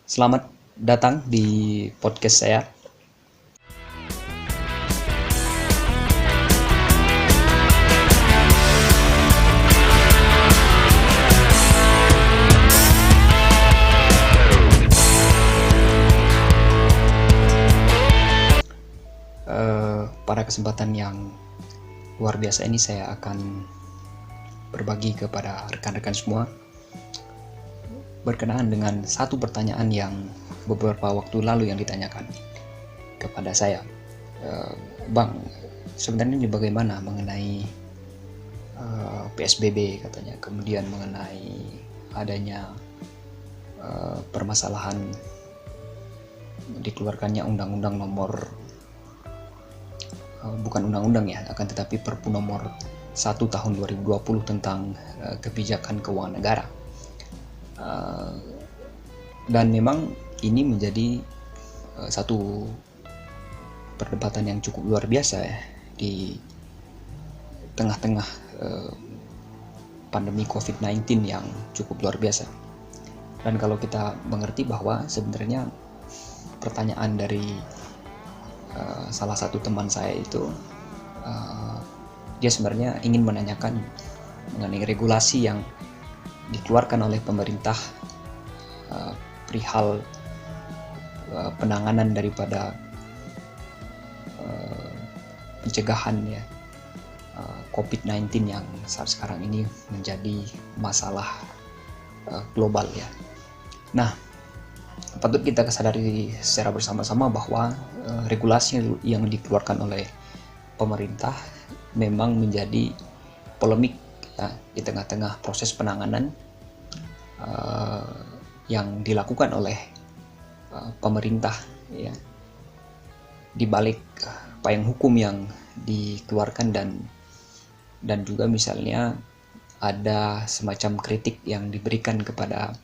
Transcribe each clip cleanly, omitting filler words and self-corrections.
Selamat datang di podcast saya. Pada kesempatan yang luar biasa ini saya akan berbagi kepada rekan-rekan semua berkenaan dengan satu pertanyaan yang beberapa waktu lalu yang ditanyakan kepada saya. Bang, sebenarnya ini bagaimana mengenai PSBB katanya, kemudian mengenai adanya permasalahan dikeluarkannya undang-undang nomor bukan undang-undang ya, akan tetapi Perpu nomor 1 tahun 2020 tentang kebijakan keuangan negara. Dan memang ini menjadi satu perdebatan yang cukup luar biasa ya, di tengah-tengah pandemi COVID-19 yang cukup luar biasa. Dan kalau kita mengerti bahwa sebenarnya pertanyaan dari salah satu teman saya itu, dia sebenarnya ingin menanyakan mengenai regulasi yang dikeluarkan oleh pemerintah perihal penanganan daripada pencegahan ya COVID-19 yang saat sekarang ini menjadi masalah global ya. Nah, patut kita kesadari secara bersama-sama bahwa regulasi yang dikeluarkan oleh pemerintah memang menjadi polemik ya, di tengah-tengah proses penanganan yang dilakukan oleh pemerintah ya, di balik payung hukum yang dikeluarkan dan juga misalnya ada semacam kritik yang diberikan kepada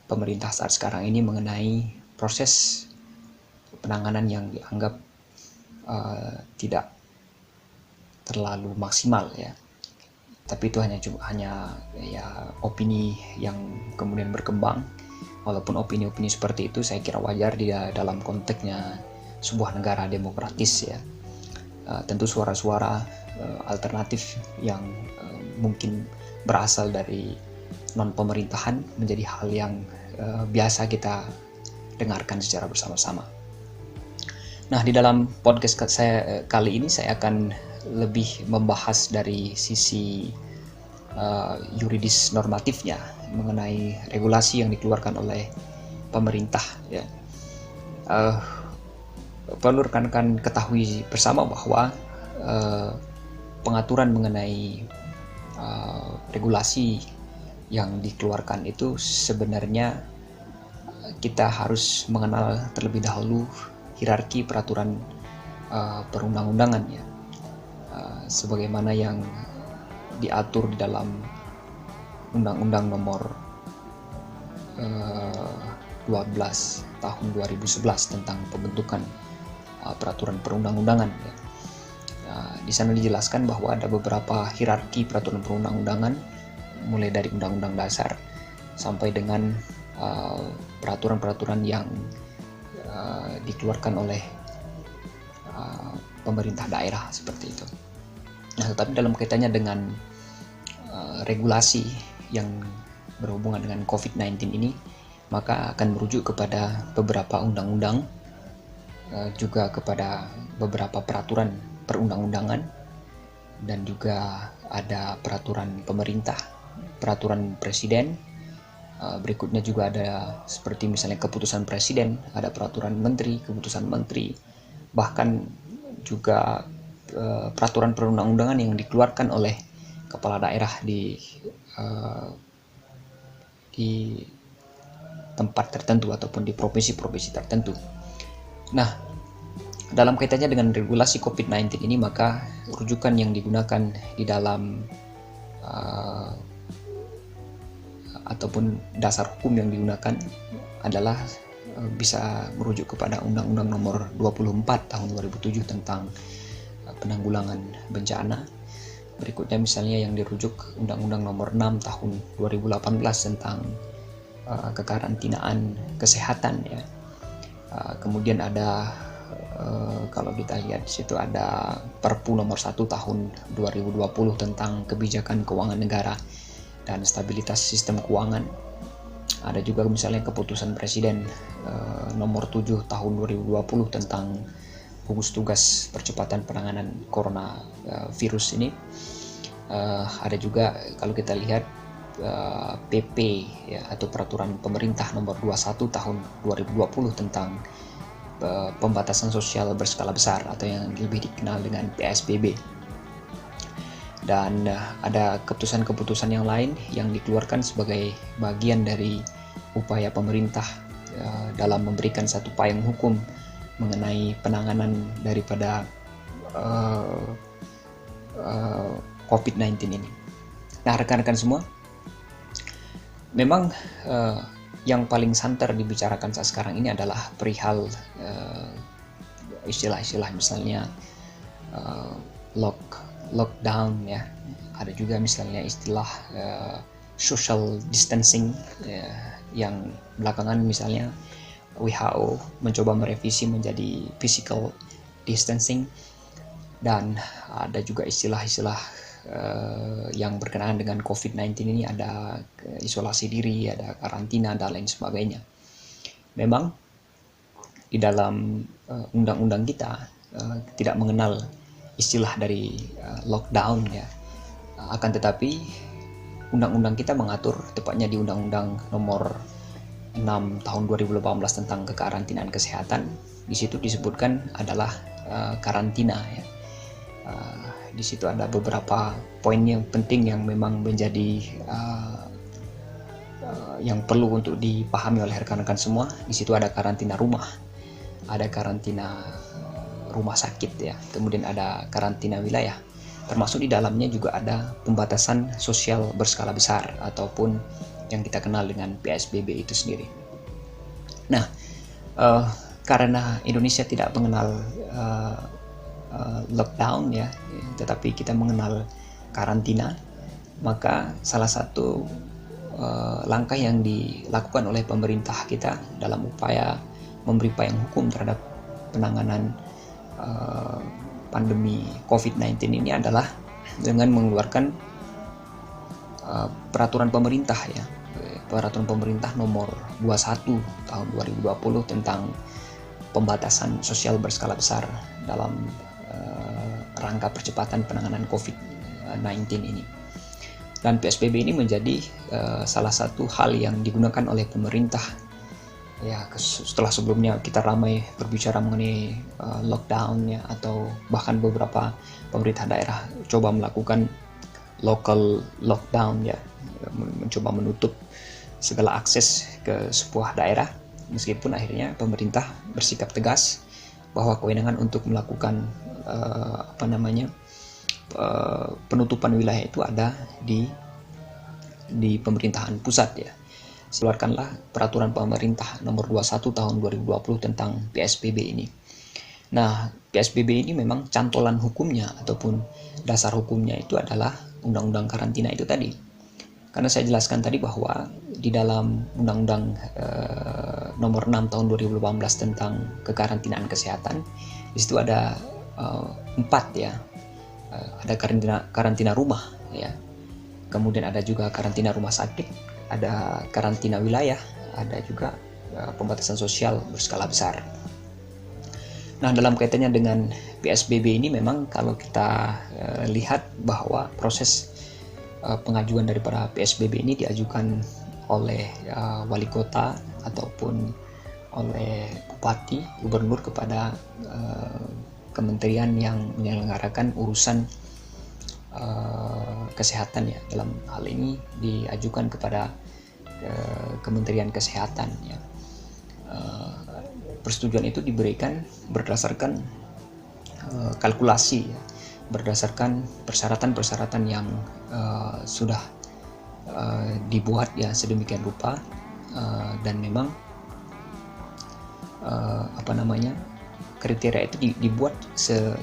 pemerintah saat sekarang ini mengenai proses penanganan yang dianggap tidak terlalu maksimal ya. Tapi itu hanya ya opini yang kemudian berkembang. Walaupun opini-opini seperti itu saya kira wajar di dalam konteksnya sebuah negara demokratis ya. Tentu suara-suara alternatif yang mungkin berasal dari non pemerintahan menjadi hal yang biasa kita dengarkan secara bersama-sama. Nah, di dalam podcast saya kali ini saya akan lebih membahas dari sisi yuridis normatifnya mengenai regulasi yang dikeluarkan oleh pemerintah ya. Perlu rekan-rekan ketahui bersama bahwa pengaturan mengenai regulasi yang dikeluarkan itu sebenarnya kita harus mengenal terlebih dahulu hierarki peraturan perundang-undangan ya, sebagaimana yang diatur di dalam Undang-Undang Nomor 12 Tahun 2011 tentang pembentukan peraturan perundang-undangan ya. Di sana dijelaskan bahwa ada beberapa hierarki peraturan perundang-undangan, mulai dari Undang-Undang Dasar sampai dengan peraturan-peraturan yang dikeluarkan oleh pemerintah daerah seperti itu. Nah, tetapi dalam kaitannya dengan regulasi yang berhubungan dengan COVID-19 ini, maka akan merujuk kepada beberapa undang-undang, juga kepada beberapa peraturan perundang-undangan, dan juga ada peraturan pemerintah, peraturan presiden. Berikutnya juga ada seperti misalnya keputusan presiden, ada peraturan menteri, keputusan menteri, bahkan juga peraturan perundang-undangan yang dikeluarkan oleh kepala daerah di tempat tertentu ataupun di provinsi-provinsi tertentu. Nah, dalam kaitannya dengan regulasi COVID-19 ini, maka rujukan yang digunakan di dalam ataupun dasar hukum yang digunakan adalah bisa merujuk kepada Undang-Undang Nomor 24 Tahun 2007 tentang penanggulangan bencana. Berikutnya misalnya yang dirujuk Undang-Undang Nomor 6 Tahun 2018 tentang kekarantinaan kesehatan ya. Kemudian ada kalau kita lihat di situ ada Perpu nomor 1 tahun 2020 tentang kebijakan keuangan negara dan stabilitas sistem keuangan. Ada juga misalnya keputusan Presiden nomor 7 tahun 2020 tentang gugus tugas percepatan penanganan corona virus ini. Ada juga kalau kita lihat PP ya, atau peraturan pemerintah nomor 21 tahun 2020 tentang pembatasan sosial berskala besar atau yang lebih dikenal dengan PSBB. Dan ada keputusan-keputusan yang lain yang dikeluarkan sebagai bagian dari upaya pemerintah dalam memberikan satu payung hukum mengenai penanganan daripada COVID-19 ini. Nah, rekan-rekan semua, memang yang paling santer dibicarakan saat sekarang ini adalah perihal istilah-istilah misalnya lockdown ya. Ada juga misalnya istilah social distancing yang belakangan misalnya WHO mencoba merevisi menjadi physical distancing, dan ada juga istilah-istilah yang berkenaan dengan COVID-19 ini, ada isolasi diri, ada karantina, dan lain sebagainya. Memang di dalam undang-undang kita tidak mengenal istilah dari lockdown ya. Akan tetapi undang-undang kita mengatur, tepatnya di Undang-Undang nomor 6 tahun 2018 tentang kekarantinaan kesehatan. Di situ disebutkan adalah karantina ya. Di situ ada beberapa poin yang penting yang memang menjadi yang perlu untuk dipahami oleh rekan-rekan semua. Di situ ada karantina rumah, ada karantina rumah sakit ya, kemudian ada karantina wilayah. Termasuk di dalamnya juga ada pembatasan sosial berskala besar ataupun yang kita kenal dengan PSBB itu sendiri. Nah, karena Indonesia tidak mengenal lockdown ya, tetapi kita mengenal karantina, maka salah satu langkah yang dilakukan oleh pemerintah kita dalam upaya memberi payung hukum terhadap penanganan pandemi COVID-19 ini adalah dengan mengeluarkan peraturan pemerintah ya, peraturan pemerintah nomor 21 tahun 2020 tentang pembatasan sosial berskala besar dalam rangka percepatan penanganan COVID-19 ini. Dan PSBB ini menjadi salah satu hal yang digunakan oleh pemerintah ya. Setelah sebelumnya kita ramai berbicara mengenai lockdown ya, atau bahkan beberapa pemerintah daerah coba melakukan local lockdown ya, mencoba menutup segala akses ke sebuah daerah, meskipun akhirnya pemerintah bersikap tegas bahwa kewenangan untuk melakukan penutupan wilayah itu ada di pemerintahan pusat ya. Keluarkanlah peraturan pemerintah nomor 21 tahun 2020 tentang PSBB ini. Nah, PSBB ini memang cantolan hukumnya ataupun dasar hukumnya itu adalah undang-undang karantina itu tadi. Karena saya jelaskan tadi bahwa di dalam undang-undang nomor 6 tahun 2018 tentang kekarantinaan kesehatan, di situ ada 4 ya. Ada karantina rumah ya. Kemudian ada juga karantina rumah sakit, ada karantina wilayah, ada juga pembatasan sosial berskala besar. Nah, dalam kaitannya dengan PSBB ini memang kalau kita lihat bahwa proses pengajuan daripada PSBB ini diajukan oleh wali kota ataupun oleh bupati, gubernur kepada kementerian yang menyelenggarakan urusan kesehatan ya. Dalam hal ini diajukan kepada Kementerian Kesehatan ya. Persetujuan itu diberikan berdasarkan kalkulasi ya, berdasarkan persyaratan-persyaratan yang sudah dibuat ya sedemikian rupa, dan memang kriteria itu dibuat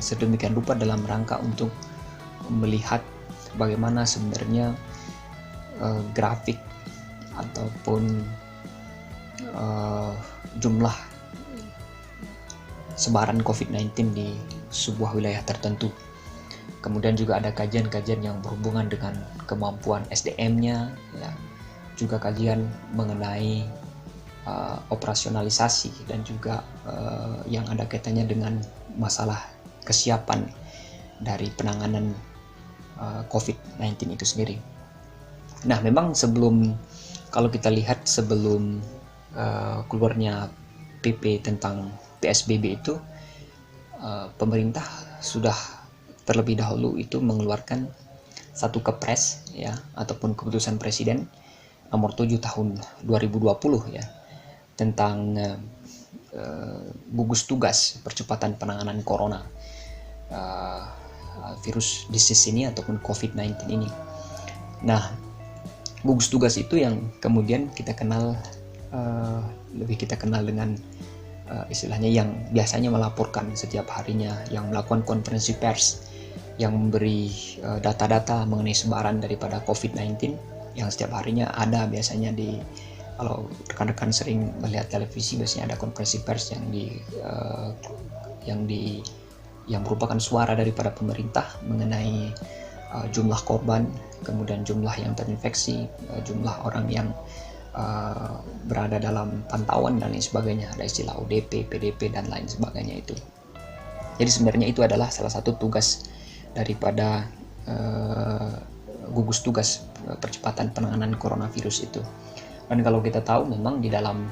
sedemikian rupa dalam rangka untuk melihat bagaimana sebenarnya grafik ataupun jumlah sebaran COVID-19 di sebuah wilayah tertentu. Kemudian juga ada kajian-kajian yang berhubungan dengan kemampuan SDM-nya, ya. Juga kajian mengenai operasionalisasi dan juga yang ada kaitannya dengan masalah kesiapan dari penanganan COVID-19 itu sendiri. Nah, memang kalau kita lihat sebelum keluarnya PP tentang PSBB itu, pemerintah sudah terlebih dahulu itu mengeluarkan satu kepres, ya, ataupun keputusan presiden nomor 7 tahun 2020, ya, tentang gugus tugas percepatan penanganan corona, virus disease ini ataupun COVID-19 ini. Nah, gugus tugas itu yang kemudian lebih kita kenal dengan istilahnya yang biasanya melaporkan setiap harinya, yang melakukan konferensi pers, yang memberi data-data mengenai sebaran daripada COVID-19 yang setiap harinya ada. Biasanya kalau rekan-rekan sering melihat televisi, biasanya ada konferensi pers yang merupakan suara daripada pemerintah mengenai jumlah korban, kemudian jumlah yang terinfeksi, jumlah orang yang berada dalam pantauan dan lain sebagainya. Ada istilah ODP, PDP dan lain sebagainya itu. Jadi sebenarnya itu adalah salah satu tugas daripada gugus tugas percepatan penanganan coronavirus itu. Dan kalau kita tahu memang di dalam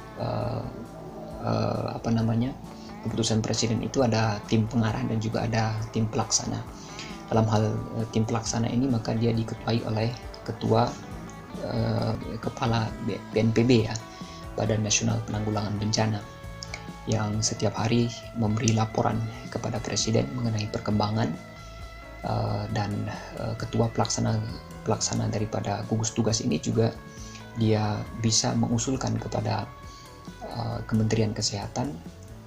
keputusan presiden itu ada tim pengarah dan juga ada tim pelaksana. Dalam hal tim pelaksana ini maka dia diketuai oleh ketua kepala BNPB, ya, Badan Nasional Penanggulangan Bencana, yang setiap hari memberi laporan kepada presiden mengenai perkembangan, dan ketua pelaksana daripada gugus tugas ini juga dia bisa mengusulkan kepada Kementerian Kesehatan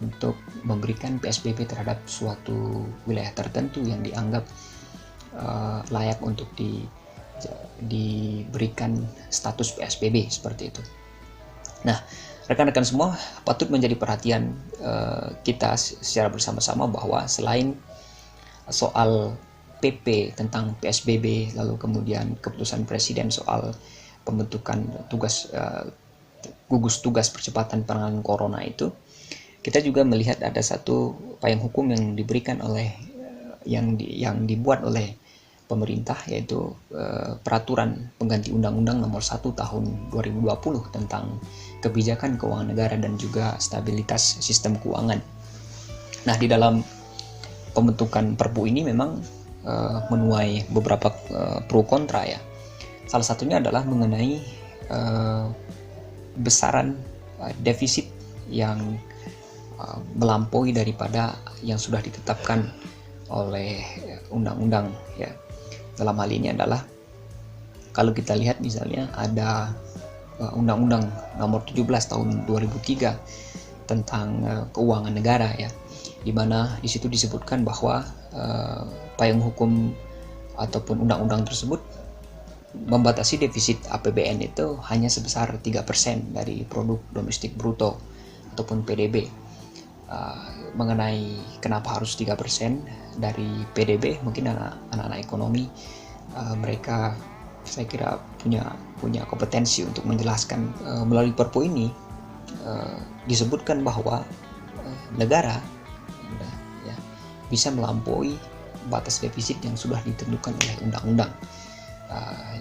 untuk memberikan PSBB terhadap suatu wilayah tertentu yang dianggap layak untuk diberikan status PSBB seperti itu. Nah, rekan-rekan semua, patut menjadi perhatian kita secara bersama-sama bahwa selain soal PP tentang PSBB, lalu kemudian keputusan presiden soal pembentukan gugus tugas percepatan penanganan corona itu, kita juga melihat ada satu payung hukum yang diberikan oleh yang dibuat oleh pemerintah, yaitu peraturan pengganti Undang-Undang nomor 1 tahun 2020 tentang kebijakan keuangan negara dan juga stabilitas sistem keuangan. Nah, di dalam pembentukan Perpu ini memang menuai beberapa pro kontra, ya. Salah satunya adalah mengenai besaran defisit yang melampaui daripada yang sudah ditetapkan oleh undang-undang, ya. Dalam hal ini adalah kalau kita lihat misalnya ada Undang-Undang nomor 17 tahun 2003 tentang keuangan negara, ya, di mana di situ disebutkan bahwa payung hukum ataupun undang-undang tersebut membatasi defisit APBN itu hanya sebesar 3% dari produk domestik bruto ataupun PDB. Mengenai kenapa harus 3% dari PDB, mungkin anak-anak ekonomi mereka saya kira punya kompetensi untuk menjelaskan. Melalui Perpu ini disebutkan bahwa negara ya, bisa melampaui batas defisit yang sudah ditentukan oleh undang-undang,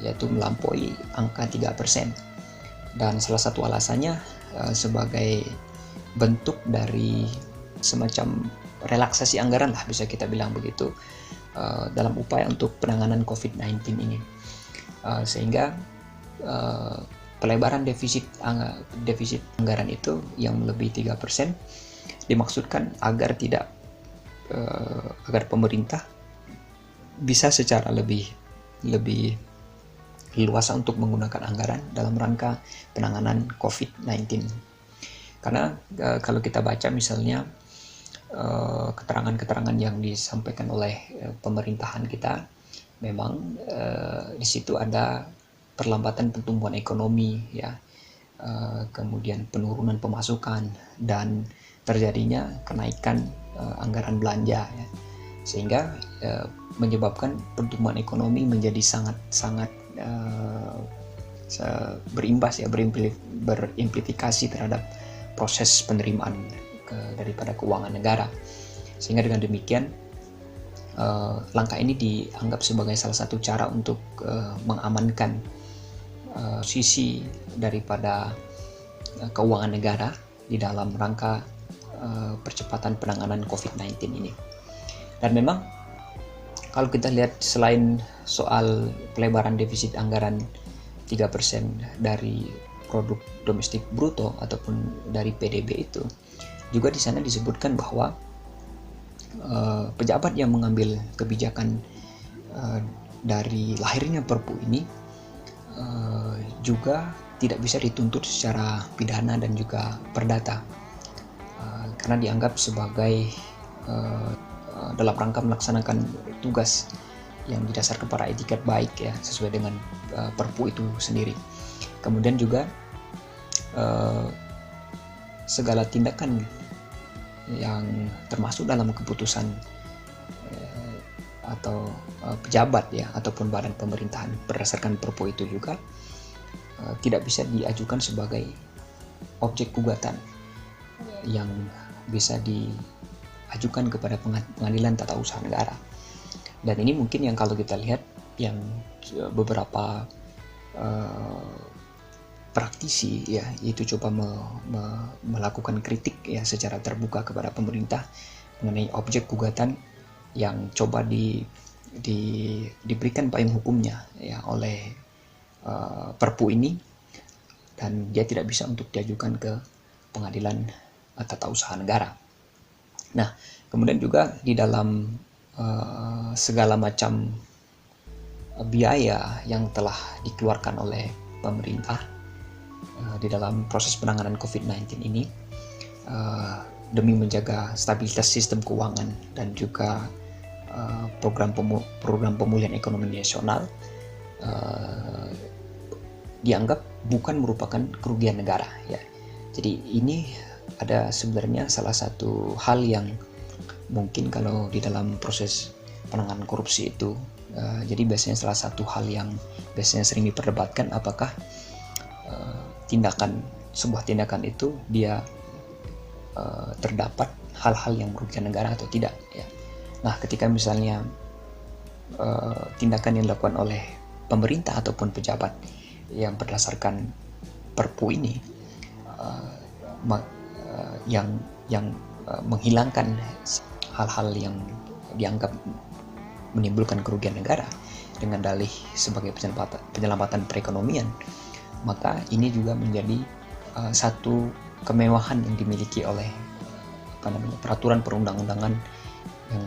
yaitu melampaui angka 3%. Dan salah satu alasannya sebagai bentuk dari semacam relaksasi anggaran lah, bisa kita bilang begitu, dalam upaya untuk penanganan COVID-19 ini, sehingga pelebaran defisit anggaran itu yang melebihi 3% dimaksudkan agar agar pemerintah bisa secara lebih leluasa untuk menggunakan anggaran dalam rangka penanganan COVID-19. Karena kalau kita baca misalnya keterangan-keterangan yang disampaikan oleh pemerintahan kita, memang di situ ada perlambatan pertumbuhan ekonomi, ya, kemudian penurunan pemasukan, dan terjadinya kenaikan anggaran belanja ya. Sehingga menyebabkan pertumbuhan ekonomi menjadi sangat berimbas ya, berimplikasi terhadap proses penerimaan daripada keuangan negara. Sehingga dengan demikian langkah ini dianggap sebagai salah satu cara untuk mengamankan sisi daripada keuangan negara di dalam rangka percepatan penanganan COVID-19 ini. Dan memang kalau kita lihat, selain soal pelebaran defisit anggaran 3% dari produk domestik bruto ataupun dari PDB itu, juga di sana disebutkan bahwa pejabat yang mengambil kebijakan dari lahirnya Perpu ini juga tidak bisa dituntut secara pidana dan juga perdata, karena dianggap sebagai dalam rangka melaksanakan tugas yang didasarkan pada etikat baik ya, sesuai dengan Perpu itu sendiri. Kemudian juga segala tindakan yang termasuk dalam keputusan atau pejabat ya ataupun badan pemerintahan berdasarkan Perpu itu juga tidak bisa diajukan sebagai objek gugatan yang bisa diajukan kepada pengadilan tata usaha negara. Dan ini mungkin yang kalau kita lihat yang beberapa praktisi ya itu coba melakukan kritik ya secara terbuka kepada pemerintah mengenai objek gugatan yang coba diberikan payung hukumnya ya oleh Perpu ini, dan dia tidak bisa untuk diajukan ke pengadilan tata usaha negara. Nah, kemudian juga di dalam segala macam biaya yang telah dikeluarkan oleh pemerintah di dalam proses penanganan COVID-19 ini, demi menjaga stabilitas sistem keuangan dan juga program pemulihan ekonomi nasional, dianggap bukan merupakan kerugian negara ya. Jadi ini ada sebenarnya salah satu hal yang mungkin kalau di dalam proses penanganan korupsi itu jadi biasanya salah satu hal yang biasanya sering diperdebatkan, apakah sebuah tindakan itu dia terdapat hal-hal yang merugikan negara atau tidak ya. Nah, ketika misalnya tindakan yang dilakukan oleh pemerintah ataupun pejabat yang berdasarkan Perpu ini yang menghilangkan hal-hal yang dianggap menimbulkan kerugian negara dengan dalih sebagai penyelamatan perekonomian, maka ini juga menjadi satu kemewahan yang dimiliki oleh peraturan perundang-undangan yang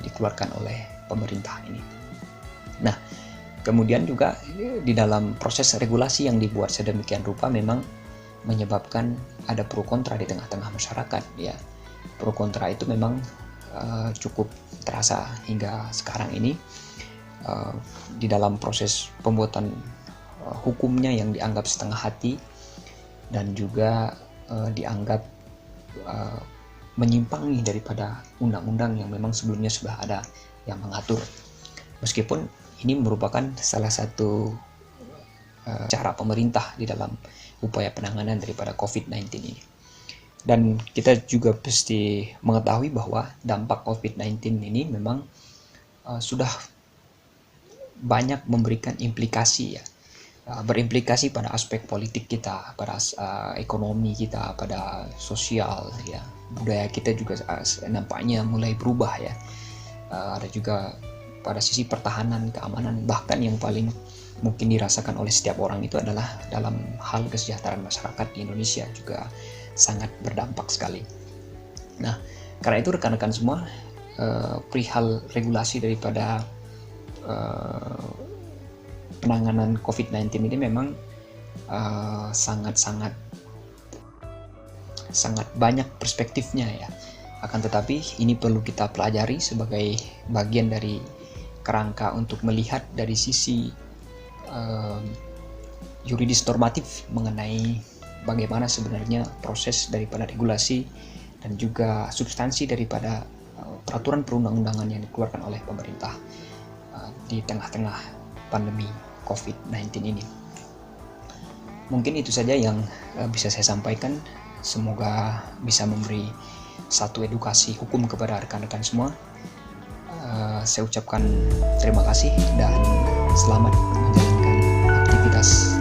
dikeluarkan oleh pemerintah ini. Nah, kemudian juga di dalam proses regulasi yang dibuat sedemikian rupa memang menyebabkan ada pro kontra di tengah-tengah masyarakat ya. Pro kontra itu memang cukup terasa hingga sekarang ini di dalam proses pembuatan hukumnya yang dianggap setengah hati dan juga dianggap menyimpangi daripada undang-undang yang memang sebelumnya sudah ada yang mengatur. Meskipun ini merupakan salah satu cara pemerintah di dalam upaya penanganan daripada COVID-19 ini. Dan kita juga pasti mengetahui bahwa dampak COVID-19 ini memang sudah banyak memberikan implikasi ya, berimplikasi pada aspek politik kita, pada ekonomi kita, pada sosial ya, budaya kita juga nampaknya mulai berubah ya. Ada juga pada sisi pertahanan, keamanan, bahkan yang paling mungkin dirasakan oleh setiap orang itu adalah dalam hal kesejahteraan masyarakat di Indonesia juga sangat berdampak sekali. Nah, karena itu rekan-rekan semua, perihal regulasi daripada penanganan COVID-19 ini memang sangat banyak perspektifnya ya. Akan tetapi ini perlu kita pelajari sebagai bagian dari kerangka untuk melihat dari sisi yuridis normatif mengenai bagaimana sebenarnya proses daripada regulasi dan juga substansi daripada peraturan perundang-undangan yang dikeluarkan oleh pemerintah di tengah-tengah pandemi COVID-19 ini. Mungkin itu saja yang bisa saya sampaikan. Semoga bisa memberi satu edukasi hukum kepada rekan-rekan semua. Saya ucapkan terima kasih dan selamat menjalankan aktivitas